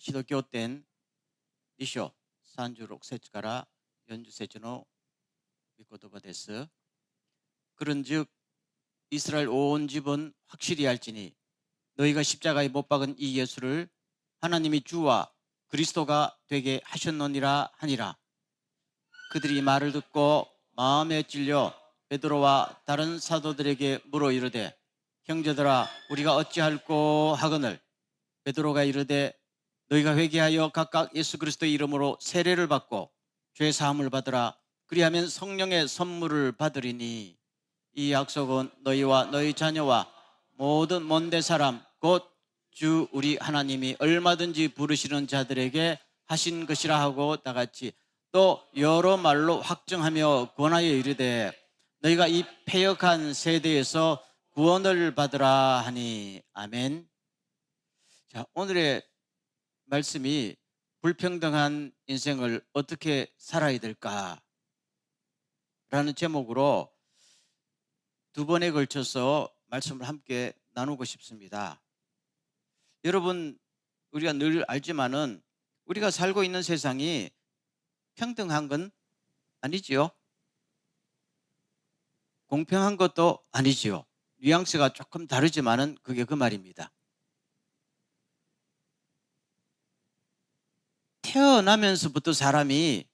指導経典2章36節から40節の御言葉です。 그런즉 이스라엘 온 집은 확실히 알지니 너희가 십자가에 못 박은 이 예수를 하나님이 주와 그리스도가 되게 하셨느니라 하니라. 그들이 말을 듣고 마음에 찔려 베드로와 다른 사도들에게 물어 이르되 형제들아 우리가 어찌할꼬 하거늘 베드로가 이르되 너희가 회개하여 각각 예수 그리스도의 이름으로 세례를 받고 죄 사함을 받으라. 그리하면 성령의 선물을 받으리니 이 약속은 너희와 너희 자녀와 모든 먼데 사람 곧 주 우리 하나님이 얼마든지 부르시는 자들에게 하신 것이라 하고 다같이 또 여러 말로 확정하며 권하여 이르되 너희가 이 패역한 세대에서 구원을 받으라 하니. 아멘. 자, 오늘의 말씀이 불평등한 인생을 어떻게 살아야 될까라는 제목으로 두 번에 걸쳐서 말씀을 함께 나누고 싶습니다. 여러분, 우리가 늘 알지만은 우리가 살고 있는 세상이 평등한 건 아니지요. 공평한 것도 아니지요. 뉘앙스가 조금 다르지만은 그게 그 말입니다. 태어나면서부터 사람이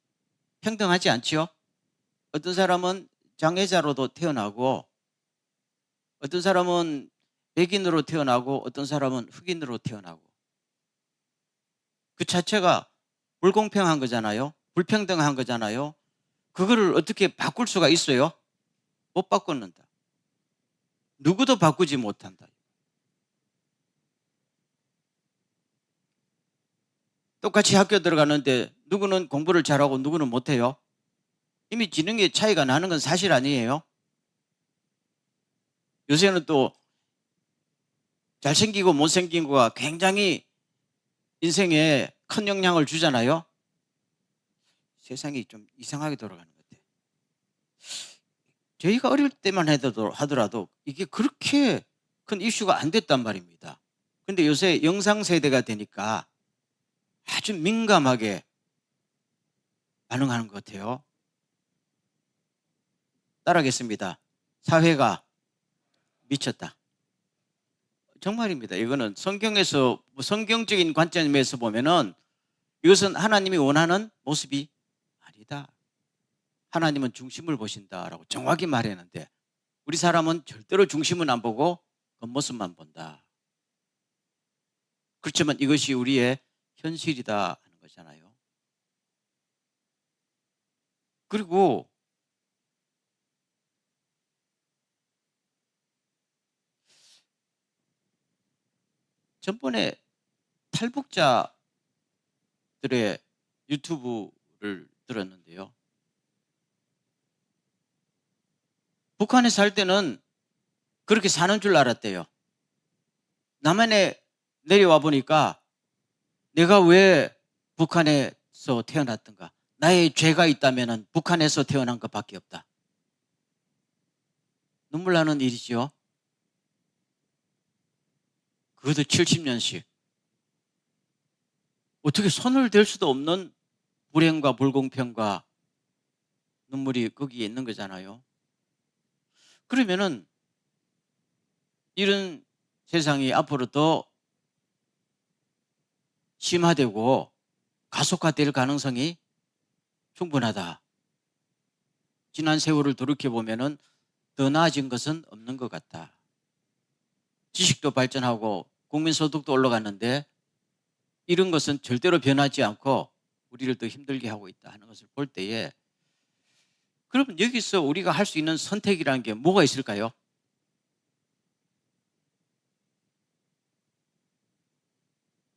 평등하지 않지요. 어떤 사람은 장애자로도 태어나고 어떤 사람은 백인으로 태어나고 어떤 사람은 흑인으로 태어나고 그 자체가 불공평한 거잖아요. 불평등한 거잖아요. 그거를 어떻게 바꿀 수가 있어요? 못 바꾸는다. 누구도 바꾸지 못한다. 똑같이 학교 들어가는데 누구는 공부를 잘하고 누구는 못해요. 이미 지능의 차이가 나는 건 사실 아니에요. 요새는 또 잘생기고 못생긴 거가 굉장히 인생에 큰 영향을 주잖아요. 세상이 좀 이상하게 돌아가는 것 같아요. 저희가 어릴 때만 하더라도 이게 그렇게 큰 이슈가 안 됐단 말입니다. 근데 요새 영상 세대가 되니까 아주 민감하게 반응하는 것 같아요. 따라하겠습니다. 사회가 미쳤다. 정말입니다. 이거는 성경에서 성경적인 관점에서 보면은 이것은 하나님이 원하는 모습이 아니다. 하나님은 중심을 보신다라고 정확히 말했는데 우리 사람은 절대로 중심은 안 보고 겉모습만 본다. 그렇지만 이것이 우리의 현실이다 하는 거잖아요. 그리고 전번에 탈북자들의 유튜브를 들었는데요. 북한에 살 때는 그렇게 사는 줄 알았대요. 남한에 내려와 보니까 내가 왜 북한에서 태어났던가, 나의 죄가 있다면 북한에서 태어난 것밖에 없다. 눈물 나는 일이지요. 그것도 70년씩. 어떻게 손을 댈 수도 없는 불행과 불공평과 눈물이 거기에 있는 거잖아요. 그러면은 이런 세상이 앞으로 더 심화되고 가속화될 가능성이 충분하다. 지난 세월을 돌이켜보면은 더 나아진 것은 없는 것 같다. 지식도 발전하고 국민소득도 올라갔는데 이런 것은 절대로 변하지 않고 우리를 더 힘들게 하고 있다 하는 것을 볼 때에 그러면 여기서 우리가 할 수 있는 선택이라는 게 뭐가 있을까요?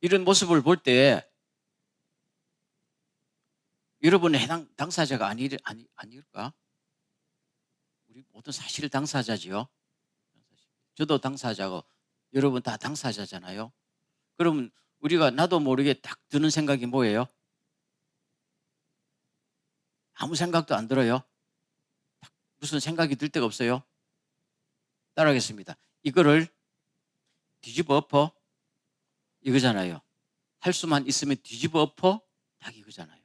이런 모습을 볼 때 여러분은 해당 당사자가 아닐까? 우리 모두 사실 당사자지요. 저도 당사자고 여러분 다 당사자잖아요. 그러면 우리가 나도 모르게 딱 드는 생각이 뭐예요? 아무 생각도 안 들어요. 무슨 생각이 들 데가 없어요. 따라하겠습니다. 이거를 뒤집어 엎어 이거잖아요. 할 수만 있으면 뒤집어 엎어? 딱 이거잖아요.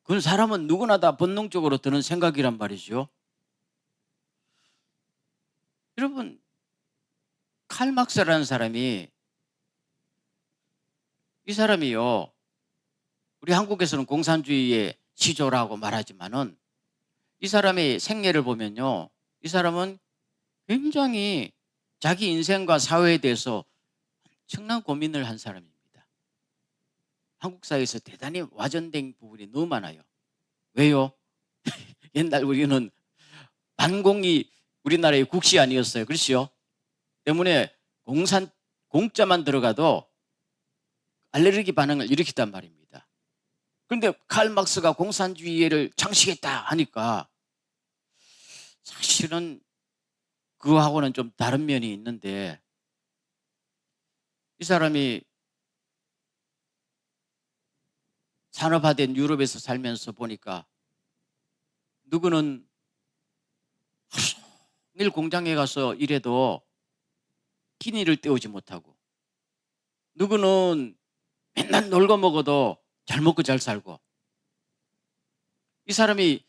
그건 사람은 누구나 다 본능적으로 드는 생각이란 말이죠. 여러분, 칼 막스라는 사람이, 이 사람이요, 우리 한국에서는 공산주의의 시조라고 말하지만은 이 사람의 생애를 보면요, 이 사람은 굉장히 자기 인생과 사회에 대해서 엄청난 고민을 한 사람입니다. 한국 사회에서 대단히 와전된 부분이 너무 많아요. 왜요? 옛날 우리는 반공이 우리나라의 국시 아니었어요. 그렇죠? 때문에 공짜만 들어가도 알레르기 반응을 일으켰단 말입니다. 그런데 칼 막스가 공산주의를 장식했다 하니까 사실은 그거하고는 좀 다른 면이 있는데, 이 사람이 산업화된 유럽에서 살면서 보니까 누구는 하루 종일 공장에 가서 일해도 끼니를 때우지 못하고, 누구는 맨날 놀고 먹어도 잘 먹고 잘 살고, 이 사람이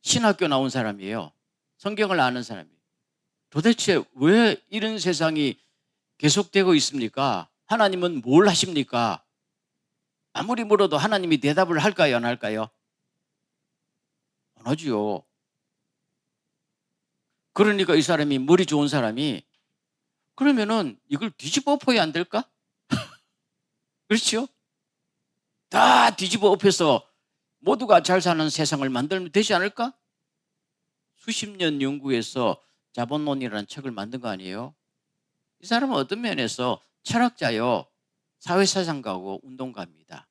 신학교 나온 사람이에요. 성경을 아는 사람이에요. 도대체 왜 이런 세상이 계속되고 있습니까? 하나님은 뭘 하십니까? 아무리 물어도 하나님이 대답을 할까요, 안 할까요? 안 하지요. 그러니까 이 사람이, 머리 좋은 사람이, 그러면은 이걸 뒤집어 엎어야 안 될까? 그렇죠? 다 뒤집어 엎어서 모두가 잘 사는 세상을 만들면 되지 않을까? 수십 년 연구해서 자본론이라는 책을 만든 거 아니에요? 이 사람은 어떤 면에서 철학자요, 사회사상가고 운동가입니다.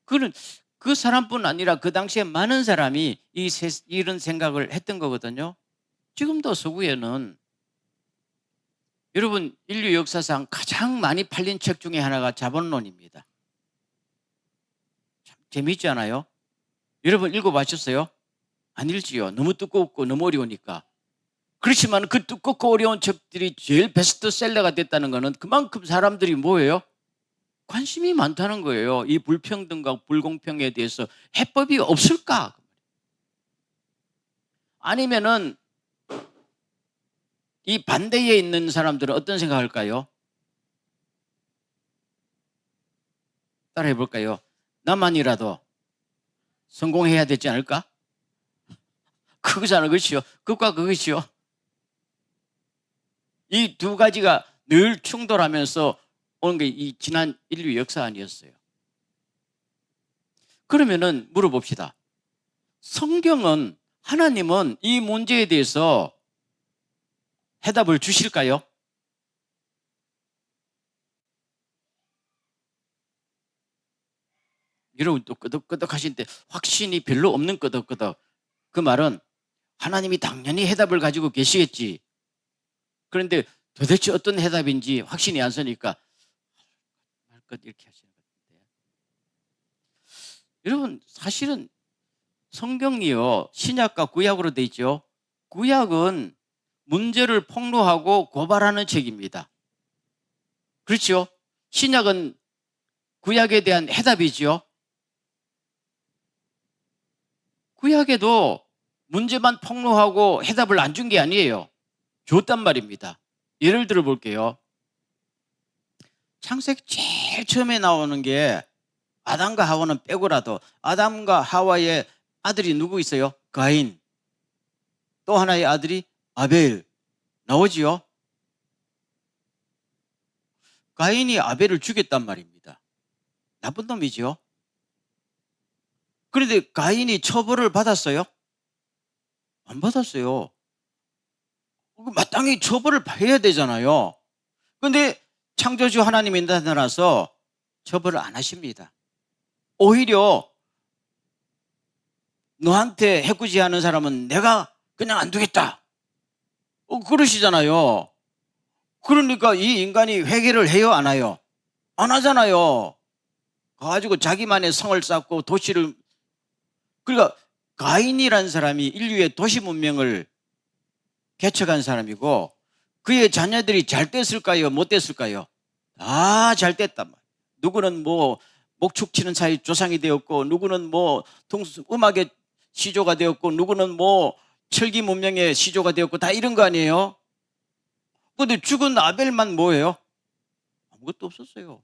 그는 그 사람뿐 아니라 그 당시에 많은 사람이 이런 생각을 했던 거거든요. 지금도 서구에는, 여러분, 인류 역사상 가장 많이 팔린 책 중에 하나가 자본론입니다. 참 재미있지 않아요? 여러분 읽어보셨어요? 안 읽지요. 너무 두껍고 너무 어려우니까. 그렇지만 그 두껍고 어려운 책들이 제일 베스트셀러가 됐다는 것은 그만큼 사람들이 뭐예요? 관심이 많다는 거예요. 이 불평등과 불공평에 대해서 해법이 없을까? 아니면은 이 반대에 있는 사람들은 어떤 생각할까요? 따라해 볼까요? 나만이라도 성공해야 되지 않을까? 그거잖아요. 그렇죠? 그것과 그것이요. 이 두 가지가 늘 충돌하면서 오는 게 이 지난 인류 역사 아니었어요. 그러면은 물어봅시다. 성경은, 하나님은 이 문제에 대해서 해답을 주실까요? 여러분 또 끄덕끄덕 하시는데 확신이 별로 없는 끄덕끄덕. 그 말은 하나님이 당연히 해답을 가지고 계시겠지. 그런데 도대체 어떤 해답인지 확신이 안 서니까 말 것 이렇게 하시는 것 같은데. 여러분, 사실은 성경이요, 신약과 구약으로 돼 있죠. 구약은 문제를 폭로하고 고발하는 책입니다. 그렇죠? 신약은 구약에 대한 해답이죠. 구약에도 문제만 폭로하고 해답을 안 준 게 아니에요. 줬단 말입니다. 예를 들어 볼게요. 창세기 제일 처음에 나오는 게 아담과 하와는 빼고라도 아담과 하와의 아들이 누구 있어요? 가인. 또 하나의 아들이 아벨. 나오지요? 가인이 아벨을 죽였단 말입니다. 나쁜 놈이죠. 그런데 가인이 처벌을 받았어요? 안 받았어요. 마땅히 처벌을 해야 되잖아요. 그런데 창조주 하나님이 나타나서 처벌을 안 하십니다. 오히려 너한테 해코지하는 사람은 내가 그냥 안 두겠다. 그러시잖아요. 그러니까 이 인간이 회개를 해요, 안 해요? 안 하잖아요. 가지고 자기만의 성을 쌓고 도시를, 그러니까 가인이라는 사람이 인류의 도시 문명을 개척한 사람이고 그의 자녀들이 잘 됐을까요, 못 됐을까요? 잘 됐단 말이에요. 누구는 뭐 목축 치는 사이 조상이 되었고, 누구는 뭐 음악의 시조가 되었고, 누구는 뭐 철기 문명의 시조가 되었고, 다 이런 거 아니에요? 근데 죽은 아벨만 뭐예요? 아무것도 없었어요.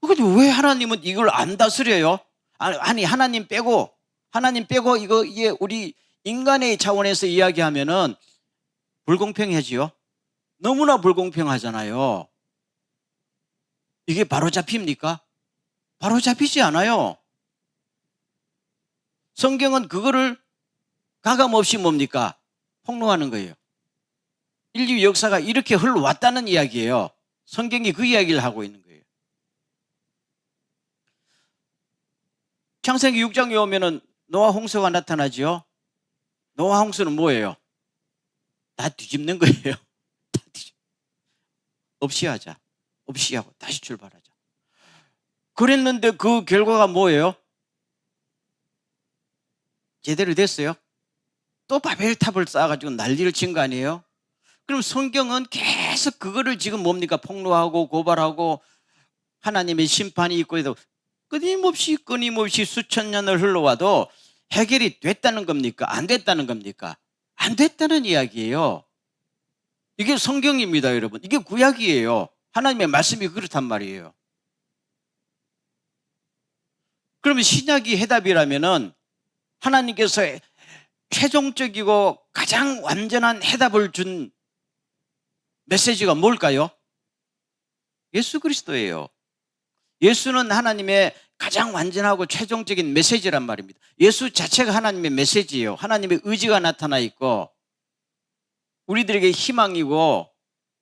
근데 왜 하나님은 이걸 안 다스려요? 아니 하나님 빼고 이게 우리 인간의 차원에서 이야기하면은 불공평해지요. 너무나 불공평하잖아요. 이게 바로 잡힙니까? 바로 잡히지 않아요. 성경은 그거를 가감없이 뭡니까? 폭로하는 거예요. 인류 역사가 이렇게 흘러왔다는 이야기예요. 성경이 그 이야기를 하고 있는 거예요. 창세기 6장에 오면은 노아 홍수가 나타나죠. 노아 홍수는 뭐예요? 다 뒤집는 거예요. 없이 하자. 없이 하고 다시 출발하자. 그랬는데 그 결과가 뭐예요? 제대로 됐어요? 또 바벨탑을 쌓아가지고 난리를 친 거 아니에요? 그럼 성경은 계속 그거를 지금 뭡니까? 폭로하고 고발하고 하나님의 심판이 있고 해도 끊임없이 수천 년을 흘러와도 해결이 됐다는 겁니까? 안 됐다는 겁니까? 안 됐다는 이야기예요. 이게 성경입니다, 여러분. 이게 구약이에요. 하나님의 말씀이 그렇단 말이에요. 그러면 신약이 해답이라면은 하나님께서 최종적이고 가장 완전한 해답을 준 메시지가 뭘까요? 예수 그리스도예요. 예수는 하나님의 가장 완전하고 최종적인 메시지란 말입니다. 예수 자체가 하나님의 메시지예요. 하나님의 의지가 나타나 있고 우리들에게 희망이고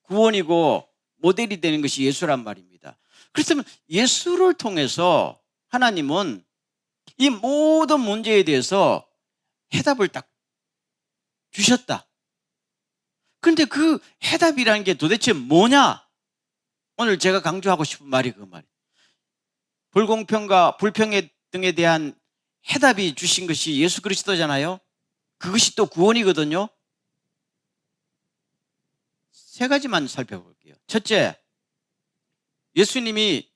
구원이고 모델이 되는 것이 예수란 말입니다. 그렇다면 예수를 통해서 하나님은 이 모든 문제에 대해서 해답을 딱 주셨다. 그런데 그 해답이라는 게 도대체 뭐냐? 오늘 제가 강조하고 싶은 말이 그 말이에요. 불공평과 불평 등에 대한 해답이 주신 것이 예수 그리스도잖아요. 그것이 또 구원이거든요. 세 가지만 살펴볼게요. 첫째, 예수님이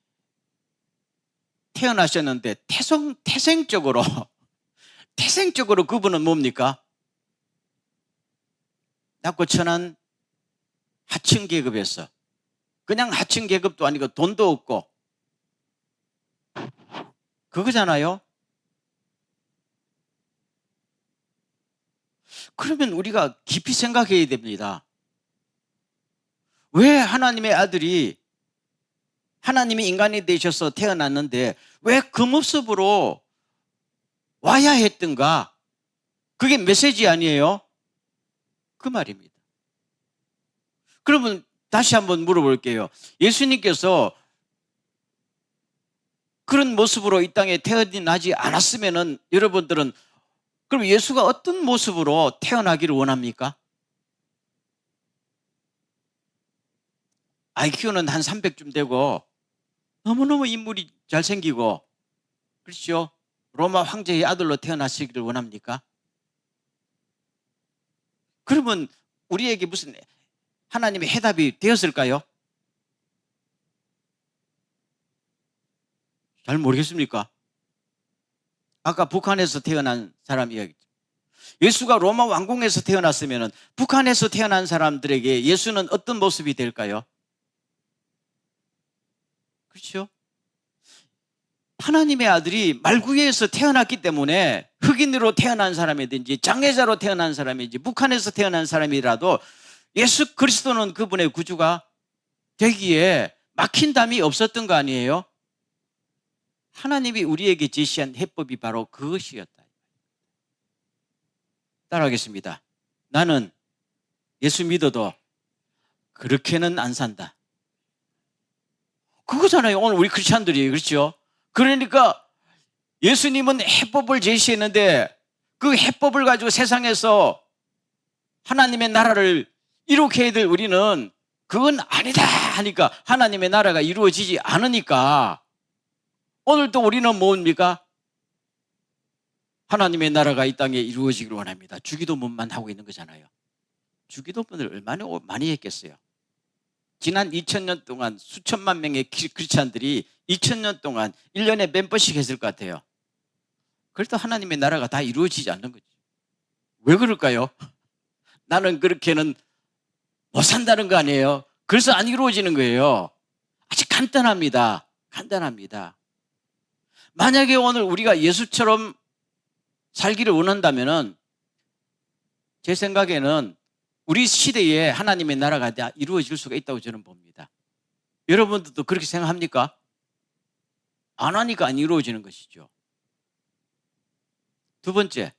태어나셨는데 태생적으로 그분은 뭡니까? 낮고 천한 하층 계급에서 그냥 하층 계급도 아니고 돈도 없고 그거잖아요. 그러면 우리가 깊이 생각해야 됩니다. 왜 하나님의 아들이 하나님이 인간이 되셔서 태어났는데 왜 그 모습으로 와야 했던가? 그게 메시지 아니에요? 그 말입니다. 그러면 다시 한번 물어볼게요. 예수님께서 그런 모습으로 이 땅에 태어나지 않았으면은 여러분들은 그럼 예수가 어떤 모습으로 태어나기를 원합니까? IQ는 한 300쯤 되고 너무너무 인물이 잘생기고 그렇죠? 로마 황제의 아들로 태어나시기를 원합니까? 그러면 우리에게 무슨 하나님의 해답이 되었을까요? 잘 모르겠습니까? 아까 북한에서 태어난 사람 이야기죠. 예수가 로마 왕궁에서 태어났으면 북한에서 태어난 사람들에게 예수는 어떤 모습이 될까요? 그렇죠? 하나님의 아들이 말구에서 태어났기 때문에 흑인으로 태어난 사람이든지 장애자로 태어난 사람이든지 북한에서 태어난 사람이라도 예수 그리스도는 그분의 구주가 되기에 막힌 담이 없었던 거 아니에요? 하나님이 우리에게 제시한 해법이 바로 그것이었다. 따라하겠습니다. 나는 예수 믿어도 그렇게는 안 산다. 그거잖아요. 오늘 우리 크리스찬들이 그렇죠? 그러니까 예수님은 해법을 제시했는데 그 해법을 가지고 세상에서 하나님의 나라를 이루게 해야 될 우리는 그건 아니다 하니까 하나님의 나라가 이루어지지 않으니까 오늘 또 우리는 뭡니까? 하나님의 나라가 이 땅에 이루어지기를 원합니다. 주기도문만 하고 있는 거잖아요. 주기도문을 얼마나 많이 했겠어요? 지난 2000년 동안 수천만 명의 크리스찬들이 2000년 동안 1년에 몇 번씩 했을 것 같아요. 그래도 하나님의 나라가 다 이루어지지 않는 거지. 왜 그럴까요? 나는 그렇게는 못 산다는 거 아니에요. 그래서 안 이루어지는 거예요. 아주 간단합니다. 간단합니다. 만약에 오늘 우리가 예수처럼 살기를 원한다면은 제 생각에는 우리 시대에 하나님의 나라가 다 이루어질 수가 있다고 저는 봅니다. 여러분들도 그렇게 생각합니까? 안 하니까 안 이루어지는 것이죠. 두 번째,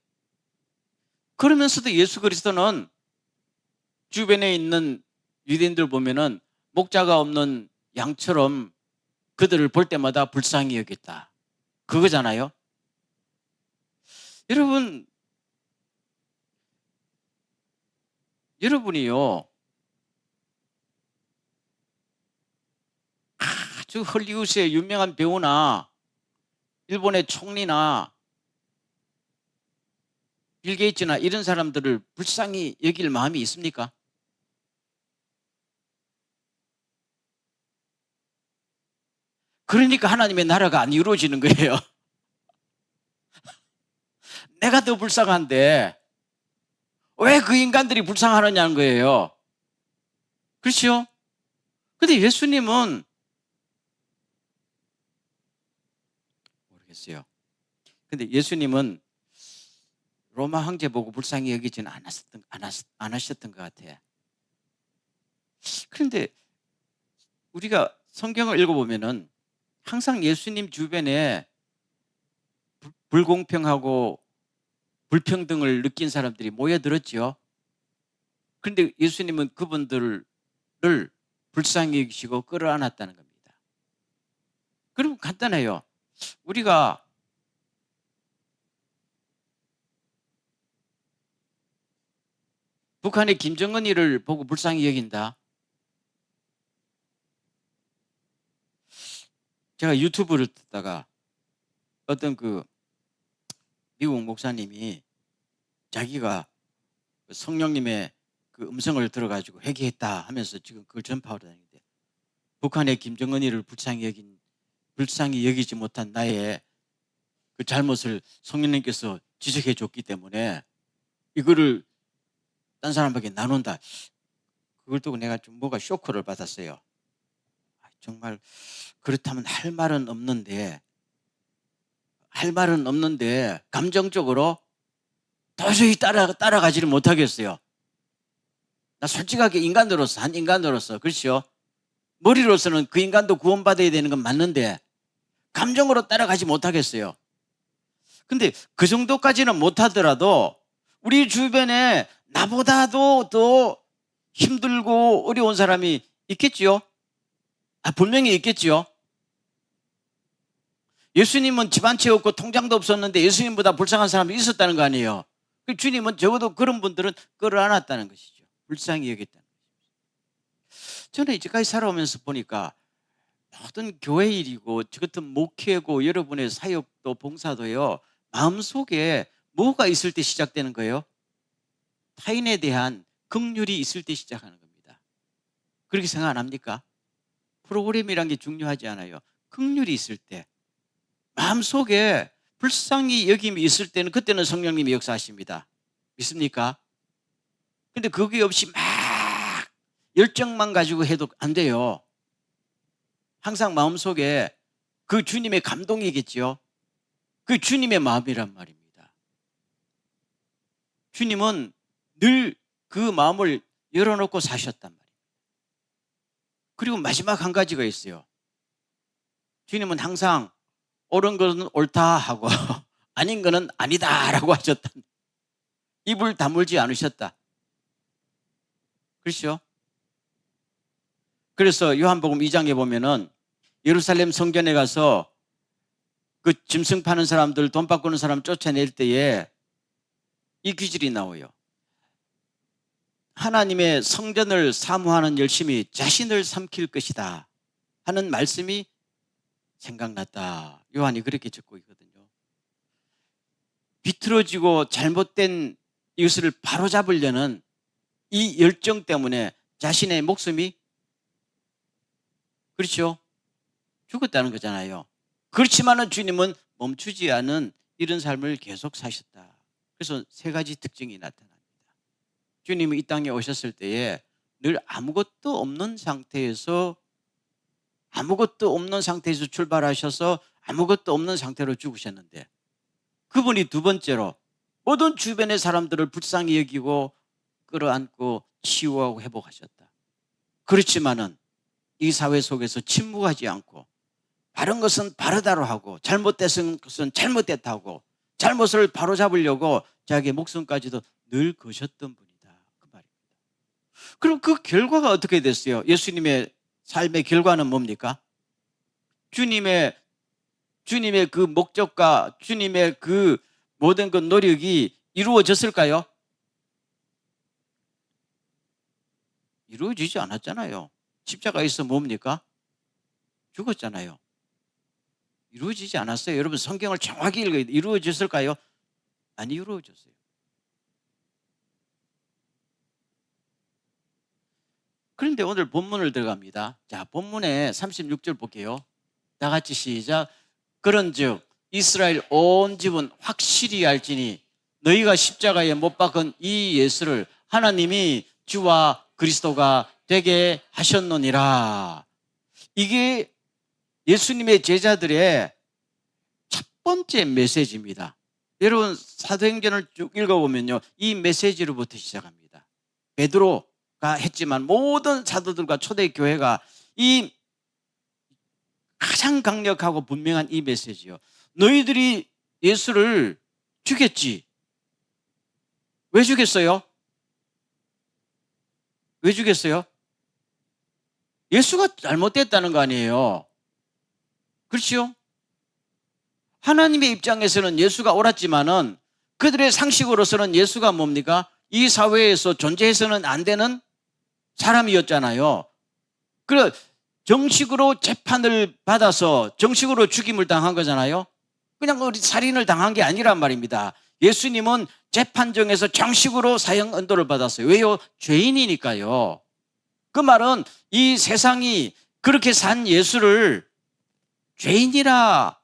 그러면서도 예수 그리스도는 주변에 있는 유대인들 보면은 목자가 없는 양처럼 그들을 볼 때마다 불쌍히 여겼다. 그거잖아요. 여러분이요, 아주 헐리우드의 유명한 배우나 일본의 총리나 빌 게이츠나 이런 사람들을 불쌍히 여길 마음이 있습니까? 그러니까 하나님의 나라가 안 이루어지는 거예요. 내가 더 불쌍한데 왜 그 인간들이 불쌍하느냐는 거예요. 그렇죠? 근데 예수님은 모르겠어요. 근데 예수님은 로마 황제 보고 불쌍히 여기지는 않으셨던 것 같아요. 그런데 우리가 성경을 읽어보면은 항상 예수님 주변에 불공평하고 불평등을 느낀 사람들이 모여들었죠. 그런데 예수님은 그분들을 불쌍히 여기시고 끌어안았다는 겁니다. 그럼 간단해요. 우리가 북한의 김정은이를 보고 불쌍히 여긴다. 제가 유튜브를 듣다가 어떤 그 미국 목사님이 자기가 성령님의 그 음성을 들어가지고 회개했다 하면서 지금 그걸 전파하러 다니는데, 북한의 김정은이를 불쌍히 여기지 못한 나의 그 잘못을 성령님께서 지적해 줬기 때문에 이거를 딴 사람에게 나눈다. 그걸 두고 내가 좀 뭐가 쇼크를 받았어요. 정말 그렇다면 할 말은 없는데 감정적으로 도저히 따라가지를 못하겠어요. 나 솔직하게 한 인간으로서 그렇죠? 머리로서는 그 인간도 구원받아야 되는 건 맞는데 감정으로 따라가지 못하겠어요. 근데 그 정도까지는 못하더라도 우리 주변에 나보다도 더 힘들고 어려운 사람이 있겠지요? 분명히 있겠지요? 예수님은 집 한 채 없고 통장도 없었는데 예수님보다 불쌍한 사람이 있었다는 거 아니에요? 주님은 적어도 그런 분들은 끌어안았다는 것이죠. 불쌍히 여겼다는 것이죠. 저는 이제까지 살아오면서 보니까 모든 교회 일이고 저 같은 목회고 여러분의 사역도 봉사도요, 마음속에 뭐가 있을 때 시작되는 거예요? 타인에 대한 긍휼이 있을 때 시작하는 겁니다. 그렇게 생각 안 합니까? 프로그램이란 게 중요하지 않아요. 긍휼이 있을 때, 마음속에 불쌍히 여김이 있을 때는 그때는 성령님이 역사하십니다. 믿습니까? 근데 그게 없이 막 열정만 가지고 해도 안 돼요. 항상 마음속에 그 주님의 감동이겠지요. 그 주님의 마음이란 말입니다. 주님은 늘 그 마음을 열어놓고 사셨단 말이에요. 그리고 마지막 한 가지가 있어요. 주님은 항상 옳은 것은 옳다 하고 아닌 것은 아니다라고 하셨다. 입을 다물지 않으셨다. 그렇죠? 그래서 요한복음 2장에 보면은 예루살렘 성전에 가서 그 짐승 파는 사람들, 돈 바꾸는 사람 쫓아낼 때에 이 귀절이 나와요. 하나님의 성전을 사모하는 열심이 자신을 삼킬 것이다 하는 말씀이 생각났다. 요한이 그렇게 적고 있거든요. 비틀어지고 잘못된 이것을 바로잡으려는 이 열정 때문에 자신의 목숨이 그렇죠? 죽었다는 거잖아요. 그렇지만은 주님은 멈추지 않은 이런 삶을 계속 사셨다. 그래서 세 가지 특징이 나타납니다. 주님이 이 땅에 오셨을 때에 늘 아무것도 없는 상태에서 출발하셔서 아무것도 없는 상태로 죽으셨는데, 그분이 두 번째로 모든 주변의 사람들을 불쌍히 여기고 끌어안고 치유하고 회복하셨다. 그렇지만은 이 사회 속에서 침묵하지 않고 바른 것은 바르다로 하고 잘못된 것은 잘못됐다고 잘못을 바로잡으려고 자기의 목숨까지도 늘 거셨던 분이다, 그 말입니다. 그럼 그 결과가 어떻게 됐어요? 예수님의 삶의 결과는 뭡니까? 주님의 그 목적과 주님의 그 모든 그 노력이 이루어졌을까요? 이루어지지 않았잖아요. 십자가에서 뭡니까? 죽었잖아요. 이루어지지 않았어요. 여러분 성경을 정확히 읽어야 돼요. 이루어졌을까요? 안 이루어졌어요. 그런데 오늘 본문을 들어갑니다. 자, 본문에 36절 볼게요. 다 같이 시작. 그런즉 이스라엘 온 집은 확실히 알지니 너희가 십자가에 못 박은 이 예수를 하나님이 주와 그리스도가 되게 하셨느니라. 이게 예수님의 제자들의 첫 번째 메시지입니다. 여러분 사도행전을 쭉 읽어보면요, 이 메시지로부터 시작합니다. 베드로가 했지만 모든 사도들과 초대교회가 이 가장 강력하고 분명한 이 메시지요. 너희들이 예수를 죽였지. 왜 죽였어요? 왜 죽였어요? 예수가 잘못됐다는 거 아니에요. 그렇죠? 하나님의 입장에서는 예수가 옳았지만은 그들의 상식으로서는 예수가 뭡니까? 이 사회에서 존재해서는 안 되는 사람이었잖아요. 그래 정식으로 재판을 받아서 정식으로 죽임을 당한 거잖아요. 그냥 우리 살인을 당한 게 아니란 말입니다. 예수님은 재판정에서 정식으로 사형 언도를 받았어요. 왜요? 죄인이니까요. 그 말은 이 세상이 그렇게 산 예수를 죄인이라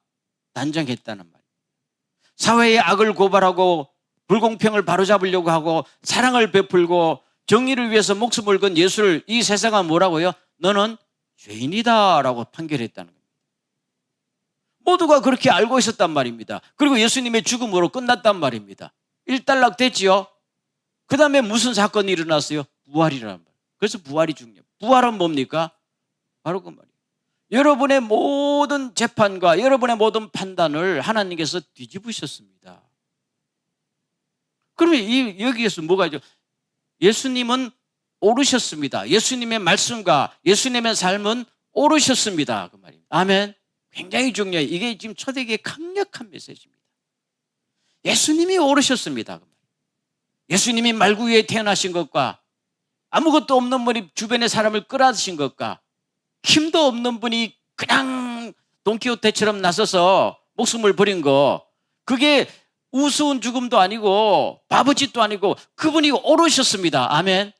단정했다는 말이에요. 사회의 악을 고발하고 불공평을 바로잡으려고 하고 사랑을 베풀고 정의를 위해서 목숨을 건 예수를 이 세상은 뭐라고요? 너는 죄인이다라고 판결했다는 겁니다. 모두가 그렇게 알고 있었단 말입니다. 그리고 예수님의 죽음으로 끝났단 말입니다. 일단락 됐지요. 그 다음에 무슨 사건이 일어났어요? 부활이라는 말. 그래서 부활이 중요해요. 부활은 뭡니까? 바로 그 말이에요. 여러분의 모든 재판과 여러분의 모든 판단을 하나님께서 뒤집으셨습니다. 그러면 여기에서 뭐가 있죠? 예수님은 오르셨습니다. 예수님의 말씀과 예수님의 삶은 오르셨습니다. 그 말입니다. 아멘. 굉장히 중요해요. 이게 지금 초대교회의 강력한 메시지입니다. 예수님이 오르셨습니다. 그 말입니다. 예수님이 말구 위에 태어나신 것과 아무것도 없는 분이 주변의 사람을 끌어안으신 것과 힘도 없는 분이 그냥 돈키호테처럼 나서서 목숨을 버린 거, 그게 우스운 죽음도 아니고 바보짓도 아니고 그분이 오르셨습니다. 아멘.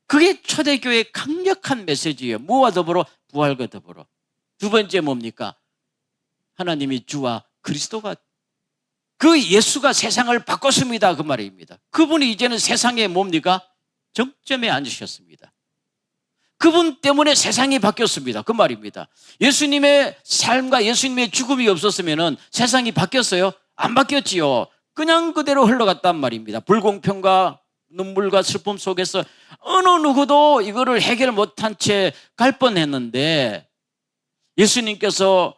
그게 초대교회의 강력한 메시지예요. 무와 더불어? 부활과 더불어. 두 번째 뭡니까? 하나님이 주와 그리스도가, 그 예수가 세상을 바꿨습니다. 그 말입니다. 그분이 이제는 세상에 뭡니까? 정점에 앉으셨습니다. 그분 때문에 세상이 바뀌었습니다. 그 말입니다. 예수님의 삶과 예수님의 죽음이 없었으면 세상이 바뀌었어요? 안 바뀌었지요. 그냥 그대로 흘러갔단 말입니다. 불공평과 눈물과 슬픔 속에서 어느 누구도 이거를 해결 못한 채 갈 뻔했는데 예수님께서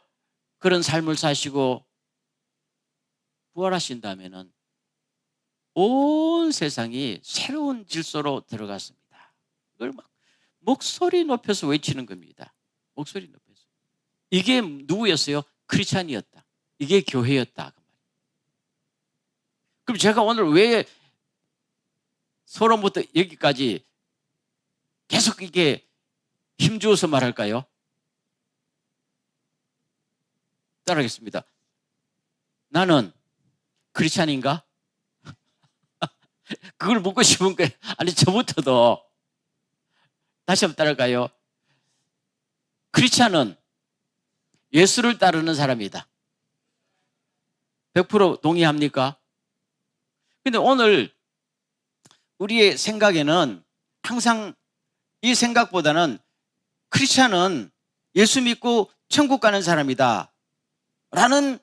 그런 삶을 사시고 부활하신다면 온 세상이 새로운 질서로 들어갔습니다. 이걸 막 목소리 높여서 외치는 겁니다. 목소리 높여서. 이게 누구였어요? 크리스찬이었다. 이게 교회였다. 그럼 제가 오늘 왜 서론부터 여기까지 계속 이게 힘주어서 말할까요? 따라하겠습니다. 나는 크리스찬인가? 그걸 묻고 싶은 거예요. 아니, 저부터도. 다시 한번 따라갈까요? 크리스찬은 예수를 따르는 사람이다. 100% 동의합니까? 근데 오늘 우리의 생각에는 항상 이 생각보다는 크리스찬은 예수 믿고 천국 가는 사람이다 라는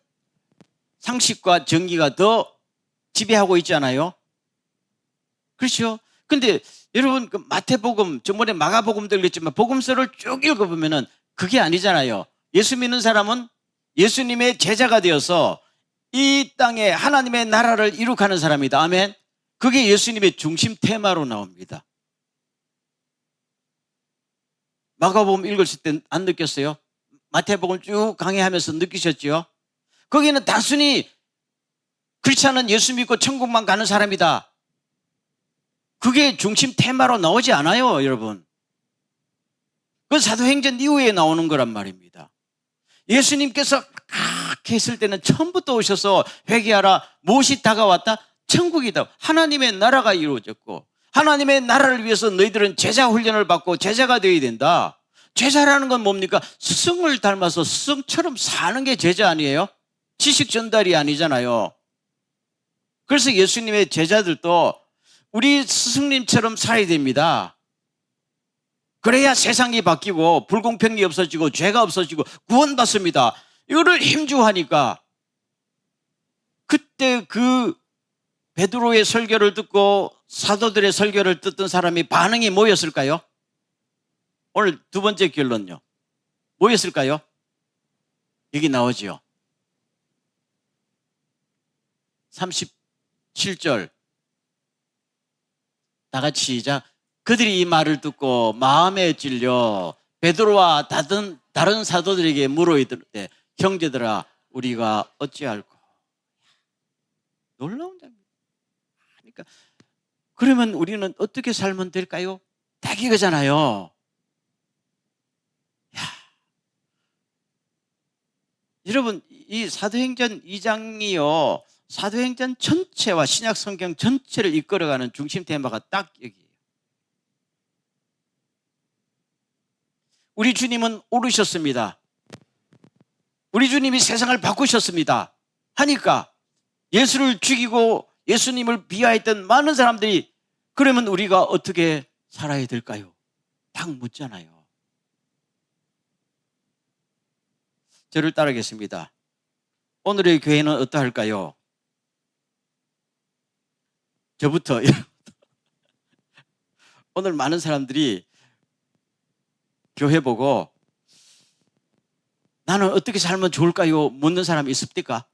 상식과 정의가 더 지배하고 있잖아요. 그렇죠? 근데 여러분 그 마태복음, 저번에 마가복음도 읽었지만 복음서를 쭉 읽어보면은 그게 아니잖아요. 예수 믿는 사람은 예수님의 제자가 되어서 이 땅에 하나님의 나라를 이룩하는 사람이다. 아멘. 그게 예수님의 중심 테마로 나옵니다. 마가복음 읽었을 때 안 느꼈어요? 마태복음 쭉 강의하면서 느끼셨죠? 거기는 단순히 크리스찬은 예수 믿고 천국만 가는 사람이다. 그게 중심 테마로 나오지 않아요, 여러분. 그건 사도행전 이후에 나오는 거란 말입니다. 예수님께서 했을 때는 처음부터 오셔서 회개하라. 무엇이 다가왔다? 천국이다. 하나님의 나라가 이루어졌고 하나님의 나라를 위해서 너희들은 제자 훈련을 받고 제자가 되어야 된다. 제자라는 건 뭡니까? 스승을 닮아서 스승처럼 사는 게 제자 아니에요? 지식 전달이 아니잖아요. 그래서 예수님의 제자들도 우리 스승님처럼 살아야 됩니다. 그래야 세상이 바뀌고 불공평이 없어지고 죄가 없어지고 구원받습니다. 이거를 힘주하니까 그때 그 베드로의 설교를 듣고 사도들의 설교를 듣던 사람이 반응이 뭐였을까요? 오늘 두 번째 결론요. 뭐였을까요? 여기 나오죠. 37절 다 같이 시작. 그들이 이 말을 듣고 마음에 찔려 베드로와 다른 사도들에게 물어이르되 형제들아 우리가 어찌할꼬. 놀라운 장면. 그러니까 그러면 우리는 어떻게 살면 될까요? 딱 이거잖아요. 야. 여러분 이 사도행전 2장이요 사도행전 전체와 신약 성경 전체를 이끌어가는 중심 테마가 딱 여기예요. 우리 주님은 오르셨습니다. 우리 주님이 세상을 바꾸셨습니다. 하니까 예수를 죽이고 예수님을 비하했던 많은 사람들이 그러면 우리가 어떻게 살아야 될까요? 딱 묻잖아요. 저를 따르겠습니다. 오늘의 교회는 어떠할까요? 저부터 오늘 많은 사람들이 교회 보고 나는 어떻게 살면 좋을까요? 묻는 사람이 있습니까?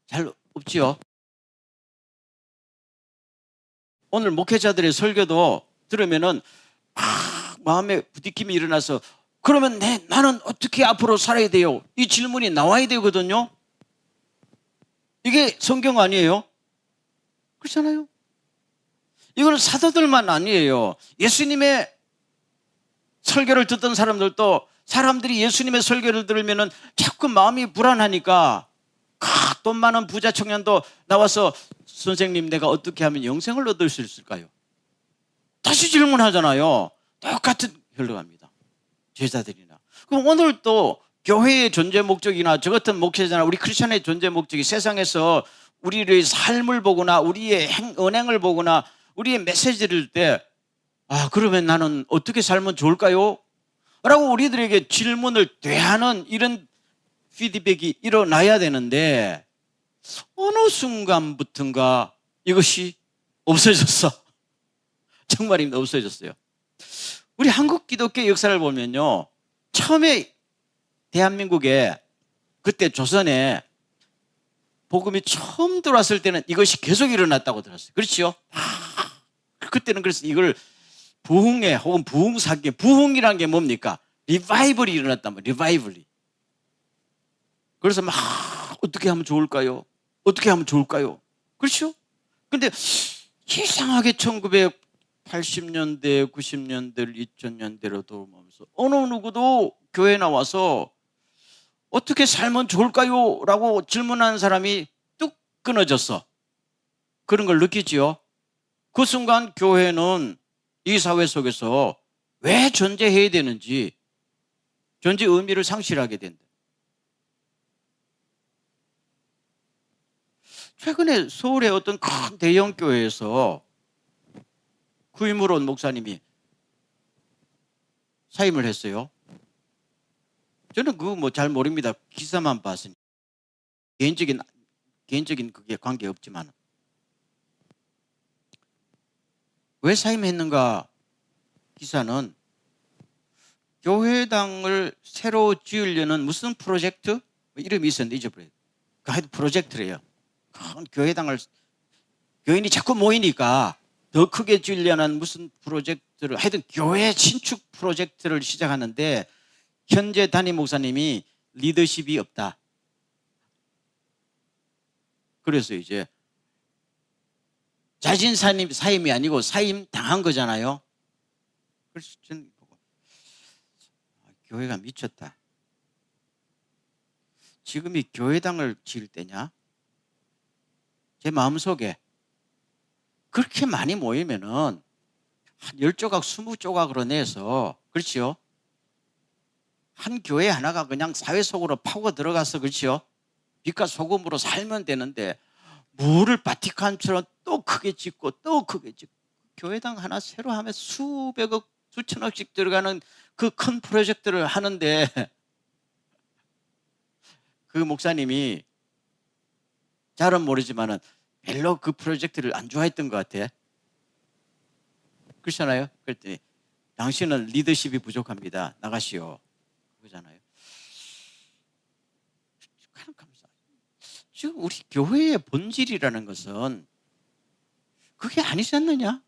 잘 없지요. 오늘 목회자들의 설교도 들으면은 막 마음에 부딪힘이 일어나서 그러면 나는 어떻게 앞으로 살아야 돼요? 이 질문이 나와야 되거든요. 이게 성경 아니에요? 그렇잖아요. 이거는 사도들만 아니에요. 예수님의 설교를 듣던 사람들도 사람들이 예수님의 설교를 들으면 자꾸 마음이 불안하니까 돈 많은 부자 청년도 나와서 선생님 내가 어떻게 하면 영생을 얻을 수 있을까요? 다시 질문하잖아요. 똑같은 흘러갑니다. 제자들이나. 그럼 오늘 또 교회의 존재 목적이나 저 같은 목회자나 우리 크리스천의 존재 목적이 세상에서 우리의 삶을 보거나 우리의 언행을 보거나 우리의 메시지를 들 때 그러면 나는 어떻게 살면 좋을까요? 라고 우리들에게 질문을 대하는 이런 피드백이 일어나야 되는데 어느 순간부터인가 이것이 없어졌어. 정말입니다. 없어졌어요. 우리 한국 기독교 역사를 보면요. 처음에 대한민국에 그때 조선에 복음이 처음 들어왔을 때는 이것이 계속 일어났다고 들었어요. 그렇죠? 그때는 그래서 이걸 부흥회 혹은 부흥사기, 부흥이라는 게 뭡니까? 리바이벌이 일어났단 말이에요. 리바이벌이. 그래서 막 어떻게 하면 좋을까요? 어떻게 하면 좋을까요? 그렇죠? 근데 이상하게 1980년대, 90년대, 2000년대로도 보면서 어느 누구도 교회 나와서 어떻게 살면 좋을까요? 라고 질문하는 사람이 뚝 끊어졌어. 그런 걸 느끼지요. 그 순간 교회는 이 사회 속에서 왜 존재해야 되는지 존재 의미를 상실하게 된다. 최근에 서울의 어떤 큰 대형 교회에서 구임으로 온 목사님이 사임을 했어요. 저는 그거 뭐 잘 모릅니다. 기사만 봤으니. 개인적인 그게 관계 없지만. 왜 사임했는가? 기사는 교회당을 새로 지으려는 무슨 프로젝트? 뭐 이름이 있었는데 잊어버려요. 그 하여튼 프로젝트래요. 큰 교회당을, 교인이 자꾸 모이니까 더 크게 지으려는 무슨 프로젝트를, 하여튼 교회 신축 프로젝트를 시작하는데 현재 담임 목사님이 리더십이 없다. 그래서 이제 자진 사임이 아니고 사임 당한 거잖아요. 그래서 저는 교회가 미쳤다. 지금이 교회당을 지을 때냐? 제 마음속에 그렇게 많이 모이면은 한 10조각, 20조각으로 내서, 그렇지요? 한 교회 하나가 그냥 사회 속으로 파고 들어가서, 그렇지요? 빛과 소금으로 살면 되는데 물을 바티칸처럼 또 크게 짓고 또 크게 짓고, 교회당 하나 새로 하면 수백억, 수천억씩 들어가는 그 큰 프로젝트를 하는데 그 목사님이 잘은 모르지만은 별로 그 프로젝트를 안 좋아했던 것 같아. 그렇잖아요? 그랬더니 당신은 리더십이 부족합니다. 나가시오. 그거잖아요. 지금 우리 교회의 본질이라는 것은 그게 아니지 않느냐?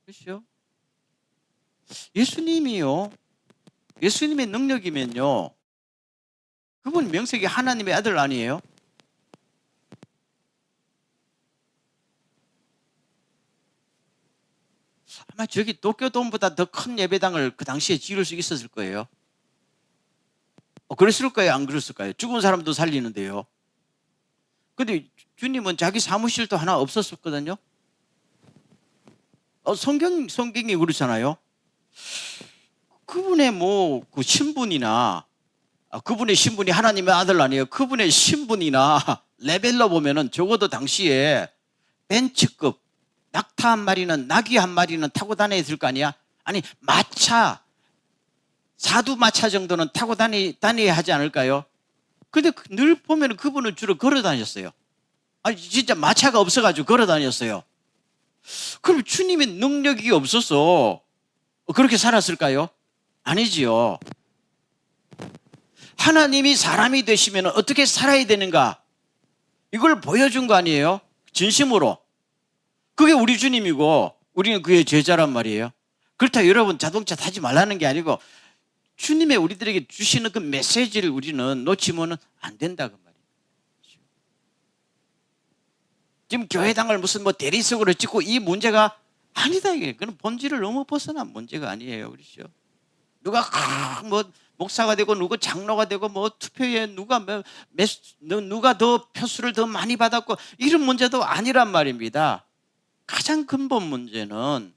그렇죠? 예수님이요. 예수님의 능력이면요. 그분 명색이 하나님의 아들 아니에요? 아마 저기 도쿄돔보다 더 큰 예배당을 그 당시에 지을 수 있었을 거예요. 그랬을까요? 안 그랬을까요? 죽은 사람도 살리는데요. 근데 주님은 자기 사무실도 하나 없었거든요. 성경이 그렇잖아요. 그분의 그 신분이나, 그분의 신분이 하나님의 아들 아니에요. 그분의 신분이나 레벨로 보면은 적어도 당시에 벤츠급 낙타 한 마리는, 나귀 한 마리는 타고 다녀야 될 거 아니야? 아니, 마차, 사두 마차 정도는 타고 다녀야 하지 않을까요? 근데 늘 보면 그분은 주로 걸어 다녔어요. 아니, 진짜 마차가 없어가지고 걸어 다녔어요. 그럼 주님의 능력이 없어서 그렇게 살았을까요? 아니지요. 하나님이 사람이 되시면 어떻게 살아야 되는가? 이걸 보여준 거 아니에요? 진심으로. 그게 우리 주님이고 우리는 그의 제자란 말이에요. 그렇다고 여러분 자동차 타지 말라는 게 아니고 주님의 우리들에게 주시는 그 메시지를 우리는 놓치면 안 된다 그 말이에요. 지금 교회당을 무슨 대리석으로 찍고 이 문제가 아니다 이게. 그건 본질을 너무 벗어난 문제가 아니에요. 그렇죠? 누가 목사가 되고 누가 장로가 되고 투표에 누가 더 표수를 더 많이 받았고 이런 문제도 아니란 말입니다. 가장 근본 문제는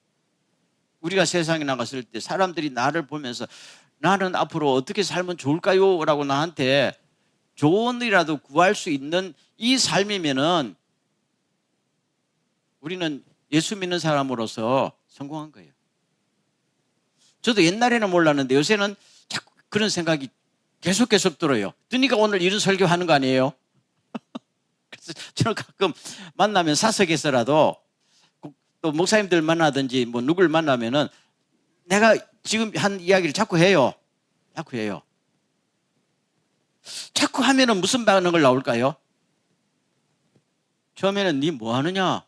우리가 세상에 나갔을 때 사람들이 나를 보면서 나는 앞으로 어떻게 살면 좋을까요? 라고 나한테 조언이라도 구할 수 있는 이 삶이면은 우리는 예수 믿는 사람으로서 성공한 거예요. 저도 옛날에는 몰랐는데 요새는 자꾸 그런 생각이 계속 들어요. 그러니까 오늘 이런 설교하는 거 아니에요? 그래서 저는 가끔 만나면 사석에서라도 또 목사님들 만나든지 누굴 만나면은 내가 지금 한 이야기를 자꾸 해요. 자꾸 하면은 무슨 반응을 나올까요? 처음에는 니 뭐 하느냐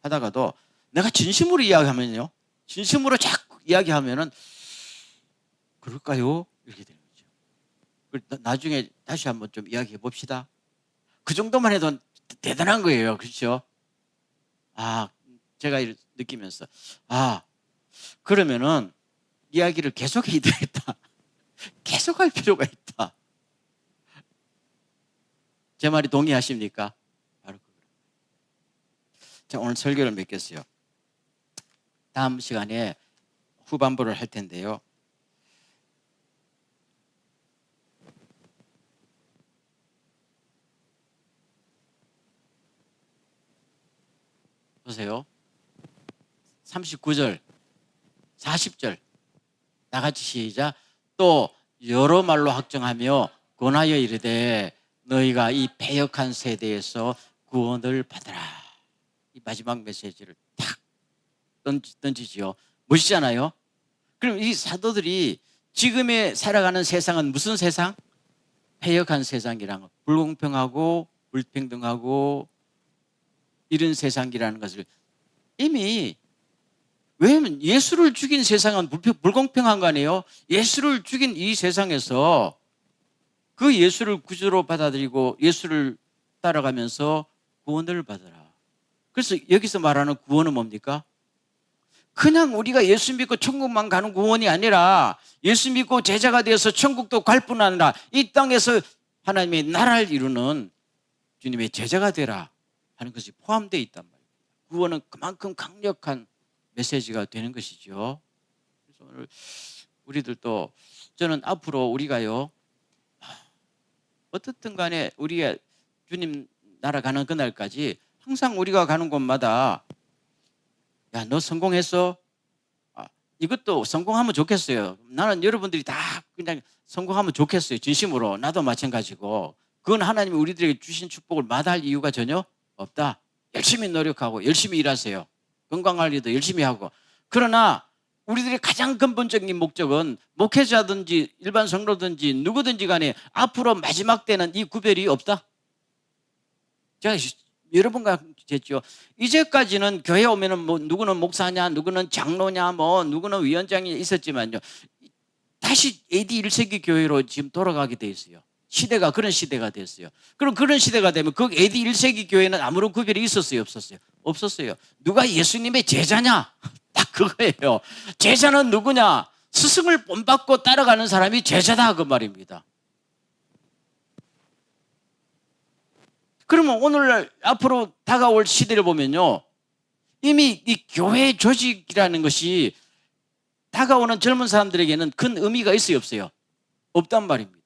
하다가도 내가 진심으로 이야기하면요. 진심으로 자꾸 이야기하면은 그럴까요? 이렇게 되는 거죠. 나중에 다시 한번 좀 이야기해 봅시다. 그 정도만 해도 대단한 거예요. 그렇죠? 제가 느끼면서 그러면은 이야기를 계속해야 되겠다. 계속할 필요가 있다. 제 말이 동의하십니까? 바로 그거예요. 자, 오늘 설교를 맺겠어요. 다음 시간에 후반부를 할 텐데요. 보세요. 39절, 40절 다 같이 시작. 또 여러 말로 확정하며 권하여 이르되 너희가 이 패역한 세대에서 구원을 받아라. 이 마지막 메시지를 탁 던지지요. 멋있잖아요. 그럼 이 사도들이 지금의 살아가는 세상은 무슨 세상? 패역한 세상이라는 거, 불공평하고 불평등하고 이런 세상이라는 것을 이미, 왜냐하면 예수를 죽인 세상은 불공평한 거 아니에요? 예수를 죽인 이 세상에서 그 예수를 구주로 받아들이고 예수를 따라가면서 구원을 받아라. 그래서 여기서 말하는 구원은 뭡니까? 그냥 우리가 예수 믿고 천국만 가는 구원이 아니라 예수 믿고 제자가 되어서 천국도 갈 뿐 아니라 이 땅에서 하나님의 나라를 이루는 주님의 제자가 되라 하는 것이 포함되어 있단 말이에요. 구원은 그만큼 강력한 메시지가 되는 것이죠. 그래서 오늘 우리들도, 저는 앞으로 우리가요, 어떻든 간에 우리가 주님 나라 가는 그날까지 항상 우리가 가는 곳마다 야, 너 성공했어? 이것도 성공하면 좋겠어요. 나는 여러분들이 다 그냥 성공하면 좋겠어요. 진심으로. 나도 마찬가지고. 그건 하나님이 우리들에게 주신 축복을 마다할 이유가 전혀 없다. 열심히 노력하고 열심히 일하세요. 건강관리도 열심히 하고. 그러나 우리들의 가장 근본적인 목적은 목회자든지 일반 성도든지 누구든지 간에 앞으로 마지막 때는 이 구별이 없다. 제가 여러 번 했죠. 이제까지는 교회 오면은 뭐 누구는 목사냐, 누구는 장로냐, 뭐 누구는 위원장이 있었지만요. 다시 AD 1세기 교회로 지금 돌아가게 돼 있어요. 시대가 그런 시대가 됐어요. 그럼 그런 시대가 되면 그 AD 1세기 교회는 아무런 구별이 있었어요, 없었어요? 없었어요. 누가 예수님의 제자냐? 딱 그거예요. 제자는 누구냐? 스승을 본받고 따라가는 사람이 제자다, 그 말입니다. 그러면 오늘날 앞으로 다가올 시대를 보면요, 이미 이 교회 조직이라는 것이 다가오는 젊은 사람들에게는 큰 의미가 있어요, 없어요? 없단 말입니다.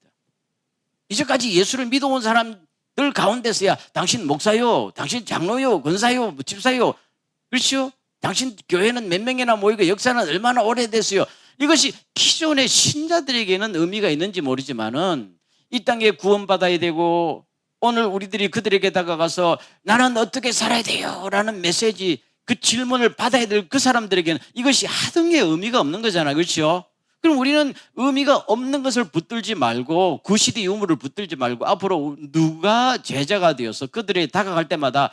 이제까지 예수를 믿어온 사람들 가운데서야 당신 목사요, 당신 장로요, 권사요, 집사요, 그렇죠? 당신 교회는 몇 명이나 모이고 역사는 얼마나 오래됐어요. 이것이 기존의 신자들에게는 의미가 있는지 모르지만은 이 땅에 구원받아야 되고 오늘 우리들이 그들에게 다가가서 나는 어떻게 살아야 돼요? 라는 메시지, 그 질문을 받아야 될 그 사람들에게는 이것이 하등의 의미가 없는 거잖아요. 그렇죠? 그럼 우리는 의미가 없는 것을 붙들지 말고 구시대 유물을 붙들지 말고 앞으로 누가 제자가 되어서 그들에게 다가갈 때마다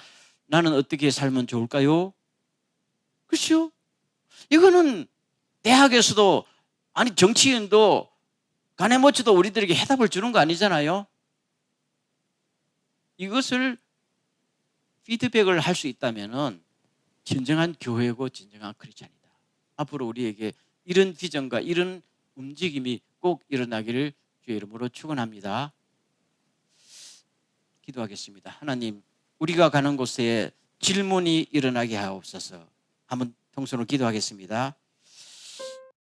나는 어떻게 살면 좋을까요? 그렇죠? 이거는 대학에서도 아니 정치인도 가네모치도 우리들에게 해답을 주는 거 아니잖아요. 이것을 피드백을 할 수 있다면은 진정한 교회고 진정한 크리스찬이다. 앞으로 우리에게 이런 비전과 이런 움직임이 꼭 일어나기를 주의 이름으로 축원합니다. 기도하겠습니다. 하나님, 우리가 가는 곳에 질문이 일어나게 하옵소서. 한번 통성으로 기도하겠습니다.